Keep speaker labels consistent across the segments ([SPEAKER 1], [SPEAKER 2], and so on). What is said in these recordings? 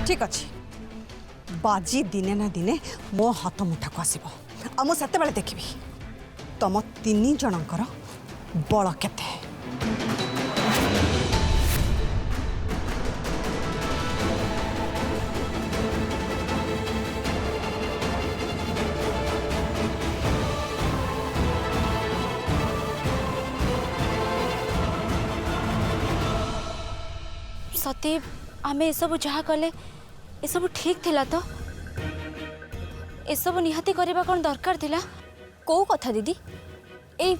[SPEAKER 1] ठीक अच्छे बाजी दिने ना दिने मो हाथ मुठा को आसब आ मुझे देखी तुम तीन जनकर बल केते।
[SPEAKER 2] सती आमे ये सब जहाँ कले ये सब ठीक थिला तो ये सब निहाती करबा कौन दरकार थिला। को कथा दीदी ए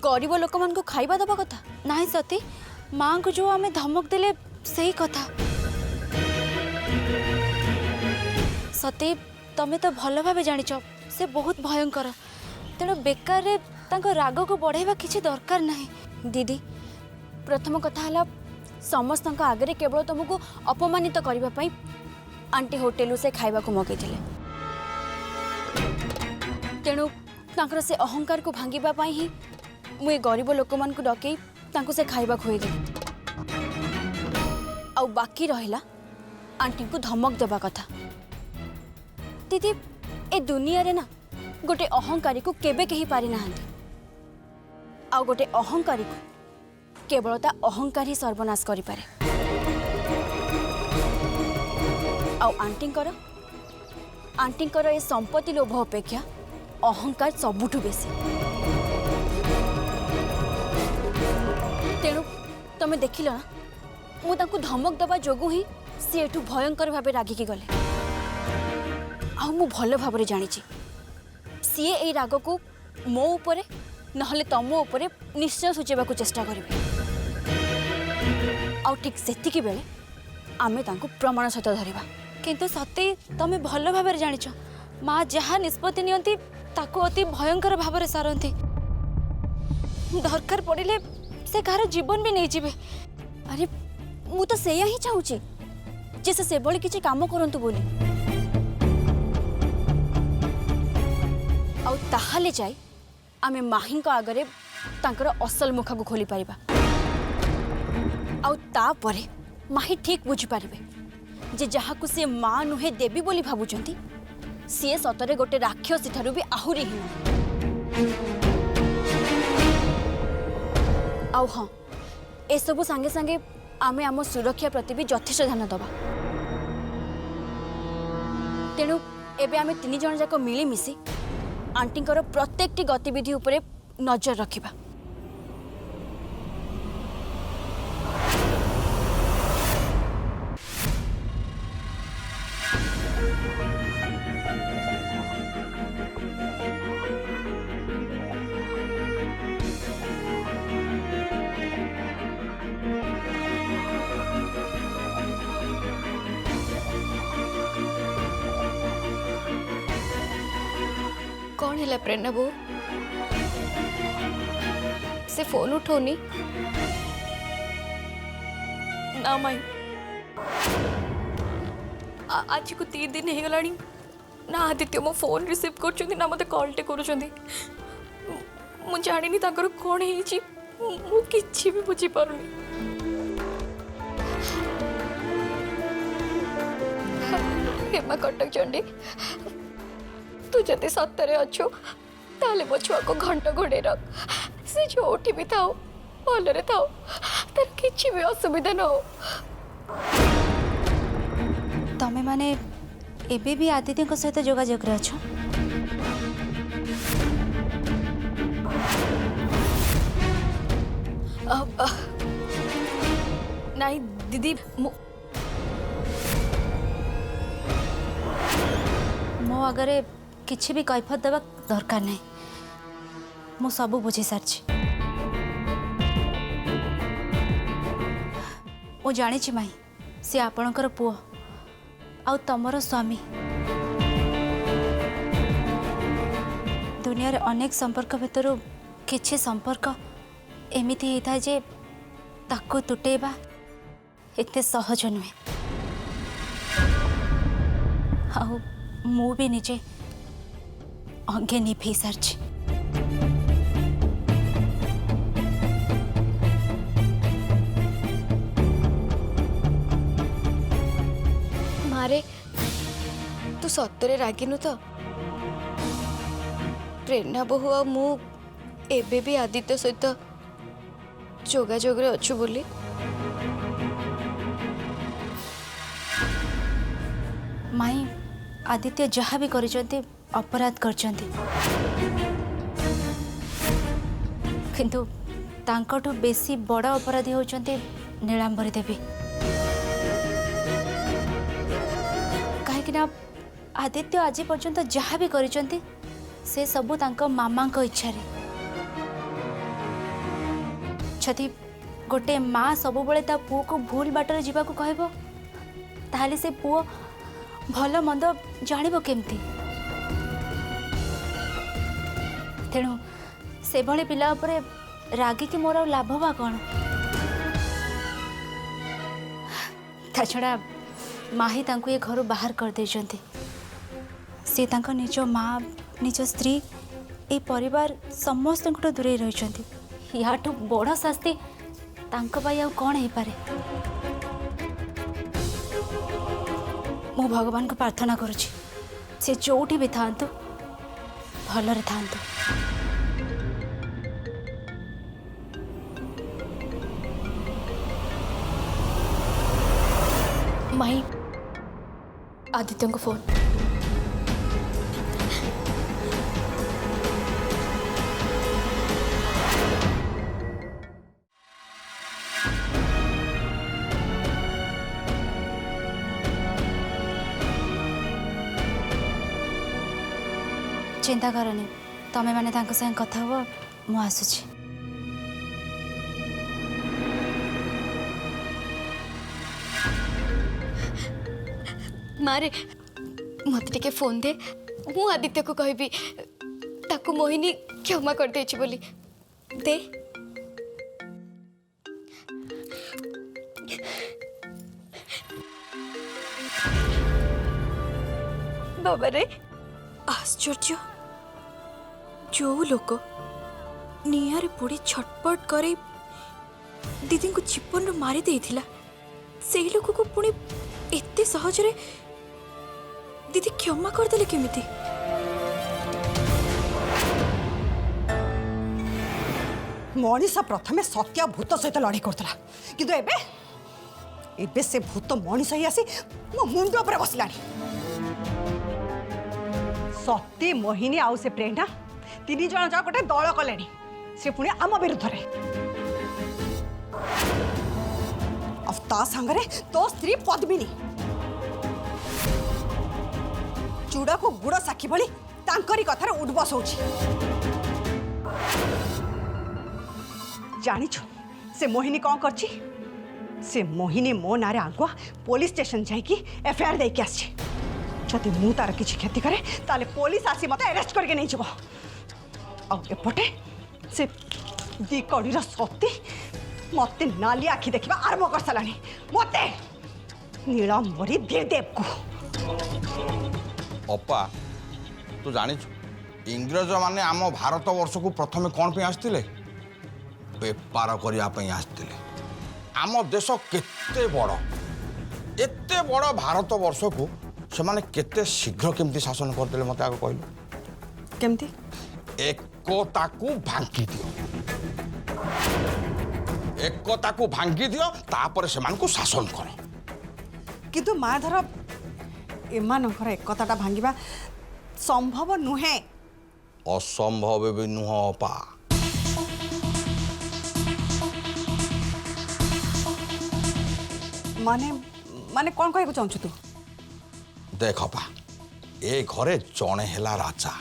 [SPEAKER 2] गरीब लोक मान को खाइबा दबा कथा नहीं सती माँ को जो आमे धमक देले सही कथा। सती तमे तो भल भाव जानिच से बहुत भयंकर तेणु बेकार रे तांको राग को बढ़ाइबा किछि दरकार नहीं। दीदी प्रथम कथा हला समस्त आगे केवल तुमको अपमानित करने आंटी होटेल से खाइबा को मगई तेणु तांकर से अहंकार को भांगिबा ही मुझे गरीब लोक मान को डकई से खाइबा खुएदेली आ बाकी रहिला आंटी को धमक देवा कथा। दीदी ए दुनिया रे ना गोटे अहंकारी को केबे कही पारि नाहंती आ गोटे अहंकारी को केवल ता अहंकार ही सर्वनाश करि पारे। आंटींकर ए संपत्ति लोभ अपेक्षा अहंकार सबुठु बेसी। तेणु तमे देखिल ना मु तांको धमक दबा जोगु ही सी एठु भयंकर भावे रागिकी गले। आ मु भल भाबरे जानिछि सी ए राग को मो उपरे नहले तम उपरे निश्चय सुचेबाकू चेष्टा करिवे। आउ ठीक सेतिकी बेले आमे तांको प्रमाण सहित धरिबा। किंतु सती तमे भल भाबरे जानिछ माँ जहाँ निष्पत्ति नियंती ताको अति भयंकर भाबरे सारंती दरकार पड़िले से कार जीवन भी नहीं जीवे। अरे मु तो सेया ही चाहूची जे से बळी किछि काम करंतु बोली आउ ताहाले जाई आमे माही को आगरे तांकर असल मुख को खोली पारिबा। आउ तापरे माही ठीक बुझी पारिबे जे जहाँ को सी माँ नुहे देवी बोली भावुचंती सी सतरे गोटे राक्षसी ठारू भी आहुरी ही आउ हाँ ए सबु सांगे सांगे आमे आम सुरक्षा प्रति भी यथेष्ट ध्यान दबा। तेणु एबे आमे तीन जन जाक मिली मिसी आंटींकर प्रत्येकटी गतिविधि उपरे नजर रखिबा। कौन है प्रेरणा बो से फोन उठोनी ना माई आज को 3 दिन हो गलानी ना आदित्य मो फोन रिसीव कर ना मत कॉलटे कर जानी कौन है किसी भी बुझी पारुनी। हेमा कटक चंडी तू जदि सतरे अच्छो ताले मो छुआ को घंटा घोड़े रख से जोठी भी थाओ भलरे थाओ तार किछि भी असुविधा न हो। तमे माने एबे भी आदित्य को सहित जोगाजोग रे अछो? नहीं दीदी मो अगर किसी भी कैफत देवा दरकार नहीं मु सब बुझी सारी मु जानी माई सी आपणकर पुओ आउ तमर स्वामी दुनिया रे अनेक संपर्क भितर किछि संपर्क एमिति होता है जे ताको तुटेबा एते सहज नुहे। आउ मु भी निजे अंगे निभे सारी मारे तू सतरे रागिनु तो प्रेरणा बहु आ मु एबे भी आदित्य सहित जोगाजोग रे अच्छु बोली माई आदित्य जहाँ भी करिसंती अपराध करचंती किंतु तांकठू बेसी बड़ अपराधी होचंती नीलांबरी देवी कहीं आदित्य आज पर्यंत जहाँ भी करिसंती से सबू तांको मामा को इच्छा रे छथि गोटे माँ सबु बळे ता पुओ को भूल बाटर जीवा को कहबो ताले से पुओ भल मंद जानिबो केमती तेणु से भले पिला उपरे रागी कि मोर लाभ बा कौन ता छड़ा माही तांको ये घर बाहर कर देछंती से तांको निज माँ निज स्त्री ए परिवार समस्त दूरे रही याठू बड़ शास्ति तांको पाई आउ कौन हो पारे मु भगवान को प्रार्थना करुछि से जोठी भी थांतु भलरे थांतु माई आदित्य को फोन चिंता करनी तमें मैंने तांको संग कथा हुआ मु आसुची मारे मत टिके फोन दे मु आदित्य को कहबी ताकू मोहिनी क्षमा कर देछि बोली दे बाबा रे आश्चर्य जो लोक निआरे पोड़ी छटपट करे दीदी को जीवन मारी देइथिला से लोक को पुणी एते सहज रे दीदी क्षमा कर देले केमिति
[SPEAKER 1] मनीष प्रथमे सत्य भूत सहित लड़ाई करतला किंतु एबे एबे से भूत मनीष ही आसी मो मुंड ऊपर बसलानी सत्य मोहिनी आउ से प्रेरणा तीन जन जा गोटे दल कले से पुणी आम विरुद्ध रे ता संगरे तो स्त्री पद्मिनी चूड़ा को गुड़ साक्षी भली तांकरी कथार उठबस होछि जानिछु से मोहिनी कौन करछि से मोहिनी मो नारे आगुआ पुलिस स्टेशन जाइकी एफआईआर देके आछि जदि मु तार किछि क्षति करे ताले पुलिस आसी मते अरेस्ट करके नहीं जबो आ एपटे से दी कड़ीर सती मते नाली आखि देखिबा आरंभ कर सलानी मते नीलंबरी देव को
[SPEAKER 3] अपा तू जानी इंग्रज माने आम भारत वर्ष को प्रथमे कौन पे आसतिले बेपार करने आसतिले आम देश केते बड़ एते बड़ भारत वर्ष को से माने केते शीघ्र केमती शासन करदेले मते आगे कहलु
[SPEAKER 1] केमती
[SPEAKER 3] एकता को भांगी दियो एकता को भांगी दियो तापर से मान को शासन करो
[SPEAKER 1] किंतु माधर एमानकर एकताटा भांगिबा संभव नुहे
[SPEAKER 3] असंभव भी नुह पा
[SPEAKER 1] माने माने कौन कहू चाहू तू
[SPEAKER 3] देख पा ए घरे जड़े है राजा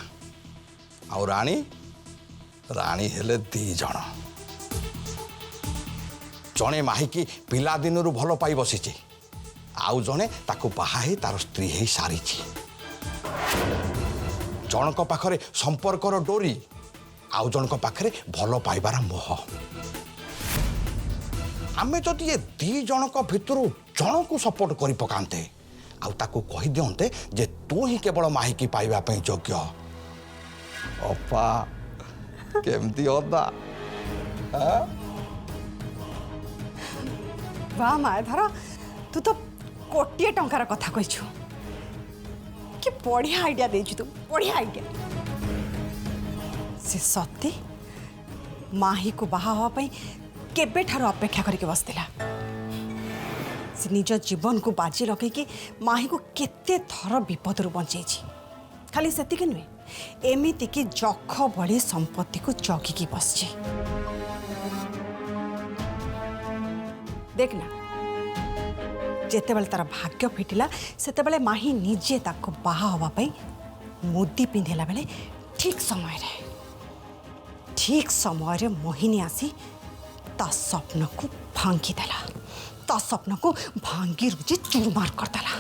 [SPEAKER 3] आ राणी राणी हेले दी जण जड़े माहिकी पिला दिन भल पाई बसी आउ जड़े ताकू बाहा ही तार स्त्री ही सारी जनक पाखरे संपर्कर डोरी आउ जनक पाखरे भल पाइबार मोह आमे जदि ये दी जनक भितर जन को सपोर्ट कर पकाते आउ ताकू कहि दियंते जे तू ही केवल माहिकी पाइबा पई योग्य अपा केमती होता
[SPEAKER 1] वाह माधर तू तो कोटिए टंकार कथा कहीछु कि बढ़िया आइडिया देछु तू बढ़िया आइडिया से सती माही को बाहा हवा पई केबे ठारो अपेक्षा करके बसतिला से निज जीवन को बाजी लगे कि माही को केते थर विपद रु बंचै खाली सेतिक नुहे एमिति कि जख भली संपत्ति को जगिकी बसछि देखना जेते बेले तार भाग्य फिटिला सेते बेले माही निजे ताको बाहा हवा पई मुदी पिंधेला बेले ठीक समय रे मोहिनी आसी ता स्वप्न को भांगी देला ता स्वप्न को भांगी रुचि चूरमार कर देला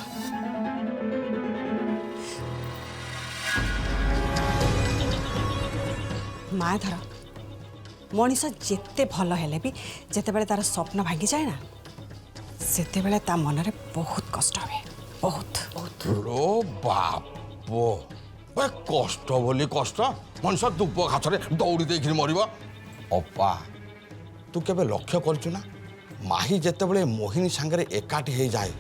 [SPEAKER 1] मायाधर मनीष जेते भल हेले भी जेते बेले तार स्वप्न भांगी जाए ना सेते बेले ता मन रे बहुत कष्ट हुए बहुत
[SPEAKER 3] रो बापो बे कष्ट बोली कष्ट मनुष्य दुब घासरे दौड़ी देख मरब अपा तू केबे लक्ष्य करचु ना माही जेतेबेले मोहिनी सांगरे एकाठी हो जाए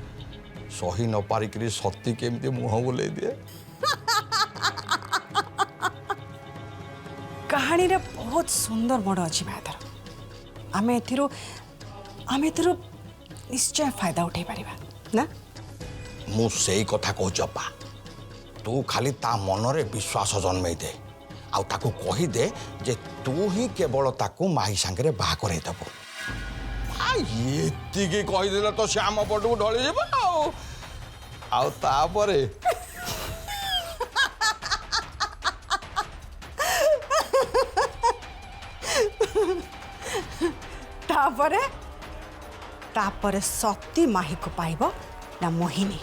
[SPEAKER 3] सही न पारिक सती केमती मुह बुले दिए
[SPEAKER 1] कहानी रे बहुत सुंदर मोड़ अच्छी मायाधर आम एथिरो निश्चय फायदा उठे पारिबा ना
[SPEAKER 3] मु सेई कथा कहूच अपा तू खाली ता मनरे विश्वास जन्मे दे आउ ताकू कही दे जे तू ही केवल ताकू माही सांगरे बाहा करे देबो एतिकी कहीदेला तो श्याम पटू ढली যাব आउ तापरे तापरे सती माही को पाइब ना मोहिनी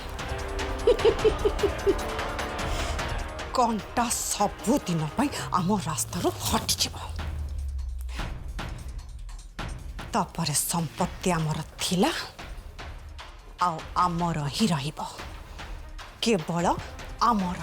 [SPEAKER 3] कंटा सबुदिन आम रास्तार हटि जीव तापरे संपत्ति आमर थिला आउ आमर ही रहिब केवल आमर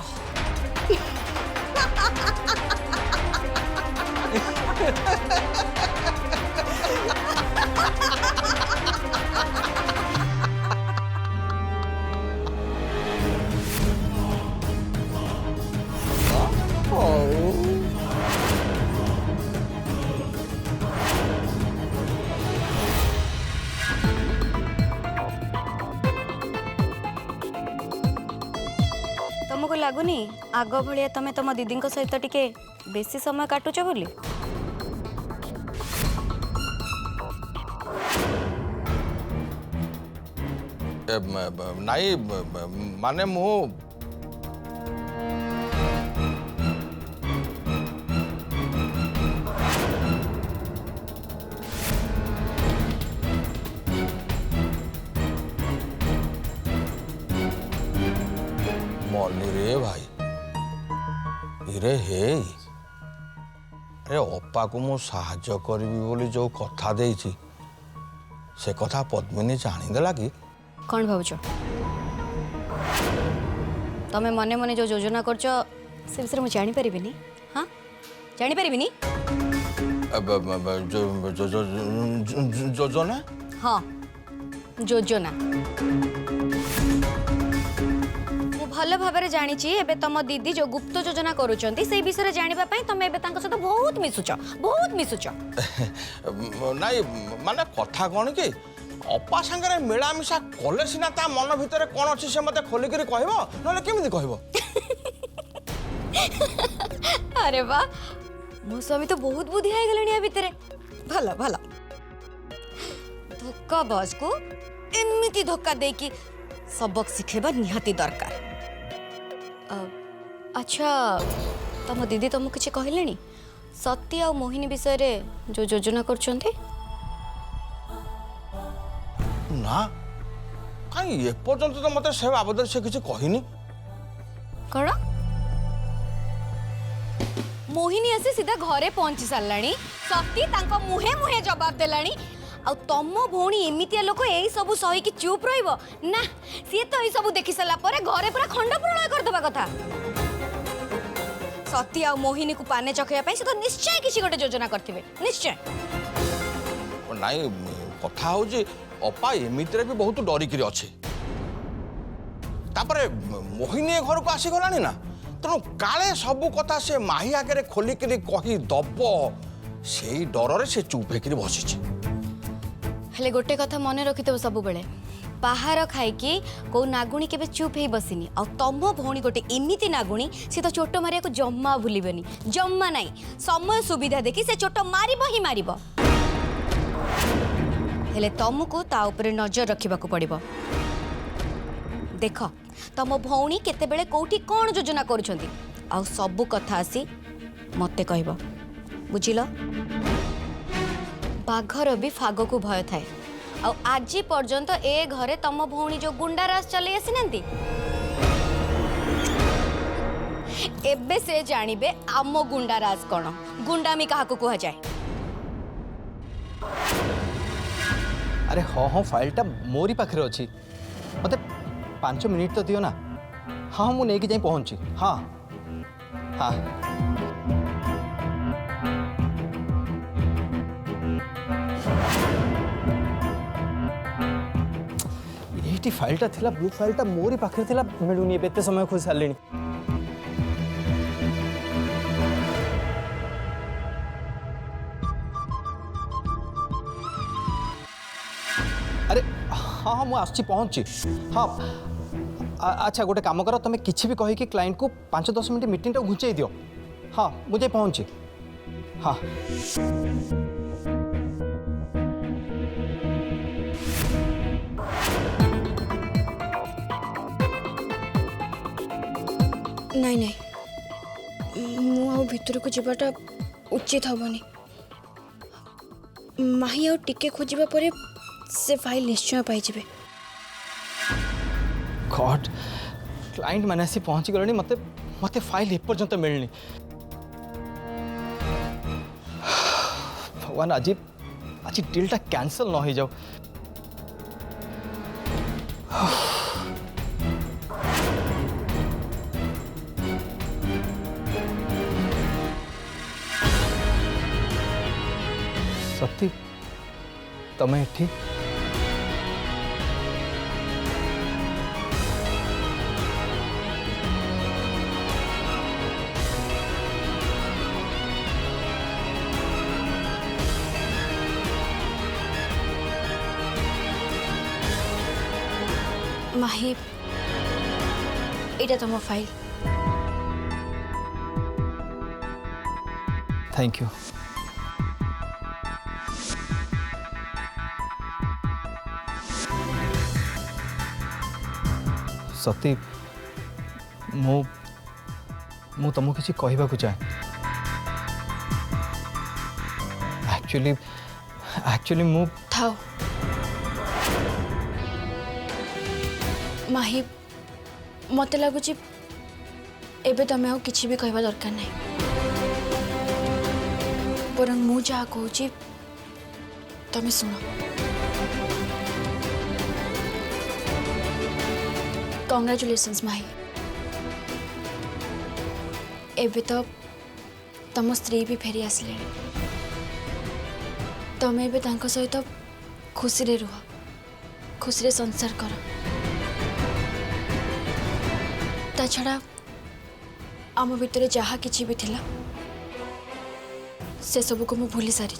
[SPEAKER 2] तुमको लगुनि आग भाया तुम तुम दीदी सहित टिके बेसी समय काटुच बोली
[SPEAKER 3] नाई माने मु मनी रे भाई इरे हे अरे अपा को मु साहाय्य करिबी बोली जो कथा देइछि से कथा पद्मिनी जानिदेला कि
[SPEAKER 2] कौन भावुच तमें मने मने जो योजना करछ से विषय मुझे जानी परिबिनी हाँ जानी परिबिनी
[SPEAKER 3] योजना
[SPEAKER 2] हाँ योजना भल भाव जानी एबे तुम दीदी जो गुप्त योजना करुचंती से विषय जानिबा पई तुम एबे तांको सहित बहुत मिसुच
[SPEAKER 3] नाई माने कथा कौन कि अपा सांगरे मिलामिशा कले सिना ता मन भितर कौन अच्छी से मते खोलिक कहब ना केमी कहब
[SPEAKER 2] अरे वाह मो स्वामी तो बहुत बुद्धि है गलनिया भितर भला भला धोखा बाज को एमिति धोखा दे कि सबक सिखेबा निहाती दरकार अच्छा तम दीदी तुमको किसी कहलेनी सती आ मोहिनी विषय रे जो योजना करछंती
[SPEAKER 3] ना कहीं ए पर्यंत तो मते से बाबद से किसी कहिनी
[SPEAKER 2] कण मोहिनी आसी सीधा घरे पहुंची सारलानी सती तांको मुहे मुहे जवाब देलानी आ तम भौणी एमितिया लोक एई सब सही कि चुप रहिबो ना सी तो एई सब देखि सला परे घरे पूरा खंड प्रलय कर देबा कथा सती आ मोहिनी को पाने चखैया पई से तो निश्चय किसी गोटे योजना करथिबे निश्चय
[SPEAKER 3] नाई कथा हूँ अपा एमितिरे भी बहुत डरिकी अच्छे तापरे मोहिनी घर को आसीगलानी ना तेणु काले सबू कथा से माही आगे खोलिकी कही दब से डर से चुप होकर बसी।
[SPEAKER 2] हेले गोटे कथा मन रखिथो सब बेले बाहर खाइकी को नागुणी केबे चुप ही बसिनी आ तम भौणी गोटे एमिति नागुणी से तो चोट मारिया को जम्मा भूलिबेनी जम्मा नहीं समय सुविधा देखी से चोट मारिबो ही मारिबो। हेले तुमको ता ऊपर नजर रखिबा को पड़िबो। देख तम भौणी केतेबेले कोठी कोन योजना करूछंती आ सब कथा आसी मते कहबो बुझिलो। बाघर भी फाग को भय थाए आज पर्यंत ए घरे तम भौणी जो गुंडाराज चले आसी एबे से जानिबे आम गुंडाराज कौन गुंडामी क्या कह जाए।
[SPEAKER 4] अरे हाँ हाँ फाइलटा मोरी पाखे अच्छी मत 5 मिनिट तो दियो ना। हाँ मुझे नहीं पहुँची। हाँ हाँ ये फाइलटा थिला ब्लू फाइलटा मोरी पाखे थिला मिलूनी एते समय खोज सारे। अरे हाँ हाँ मुझे पहुँची। हाँ अच्छा गोटे काम कर तुम किसी भी कहीकि क्लाइंट को 5-10 मिनट मीटिंग घुंचाई दियो। हाँ मुझे पहुँची। हाँ
[SPEAKER 2] नहीं नहीं मु भितर को जीवाटा उचित हेनी माही आ टिके खोजा पर से फाइल निश्चय पाई।
[SPEAKER 4] गॉड क्लाइंट मैंने आसी पहुँची गले मते मते फाइल एपर्यंत मिलनी। भगवान आज आज डीलटा कैंसल न हो जाओ। सती तमें ठीक
[SPEAKER 2] माही एटा तुम फाइल।
[SPEAKER 4] Thank you. सती मु तुमको किसी कहवा को चाहे। एक्चुअली मु
[SPEAKER 2] थाओ माही मत लगुच एबे तमें आउ किछि भी कहवा दरकार नहीं बरं मु जहाँ कहूँ तमें सुनो। कंग्रेचुलेशंस माही एबे तो तम स्त्री भी फेरी आसले तमें एबे तांको सहित खुशी रे रुह खुशी रे संसार कर। ता छड़ा आम भितर जहाँ किछि भी थिला से सब को मु भूली सारी।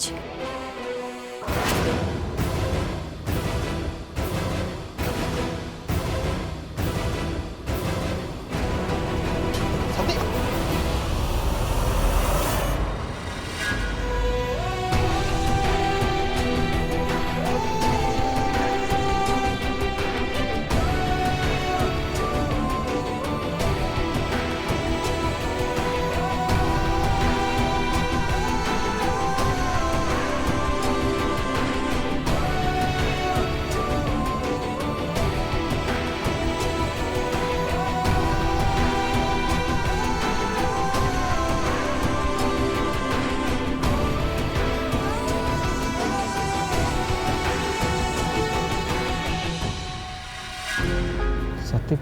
[SPEAKER 4] सती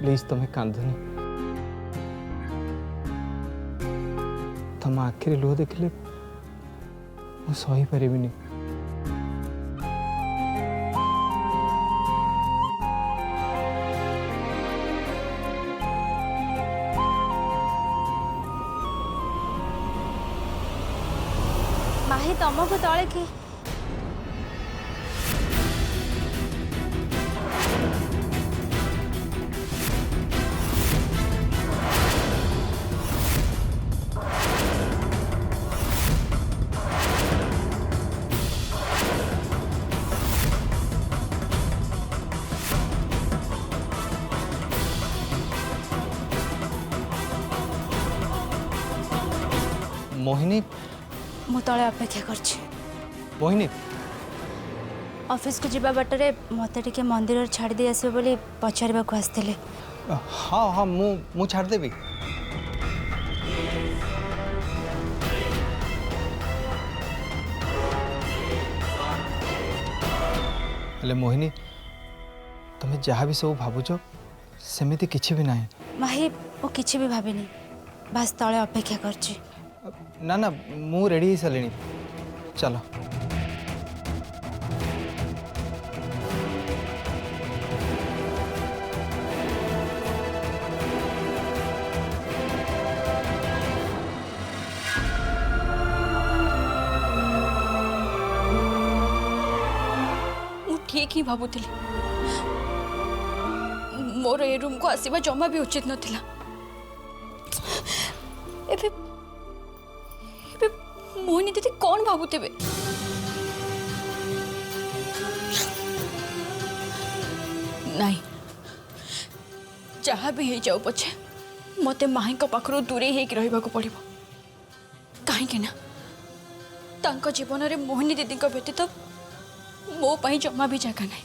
[SPEAKER 4] प्लीज तुम्हें कांदनी तुम आखिरी लुह देखले मु सही पारिबिनी।
[SPEAKER 2] माही तुमको तले कि
[SPEAKER 4] मोहिनी
[SPEAKER 2] मु तले अपेक्षा करछि।
[SPEAKER 4] मोहिनी
[SPEAKER 2] ऑफिस को जीवा बाटरे मते टिके मंदिर छाड़ दे आसीबो बोली पचारबा को आस्थिले।
[SPEAKER 4] हाँ हाँ मु छाड़ देवी। हेले मोहिनी तुम्हें जहाँ भी सब भावुच सेमिति किछि भी नहीं।
[SPEAKER 2] माही वो किछि भी भाबिनी बस तले अपेक्षा करछि।
[SPEAKER 4] ना ना मु रेडी सारे चलो।
[SPEAKER 2] ठीक ही भावुली मोर ए रूम को आसवा जमा भी उचित नथिला। एबे एबे मोहिनी दीदी कौन भावुथिबे? नहीं जहाँ भी हो जाऊ पछे मते माही को पाखरु दूरे हेक रहिबा को पड़िबो। काहे ना तांको जीवन रे मोहिनी दीदी को व्यतीत मो पई जमा भी जगह नहीं।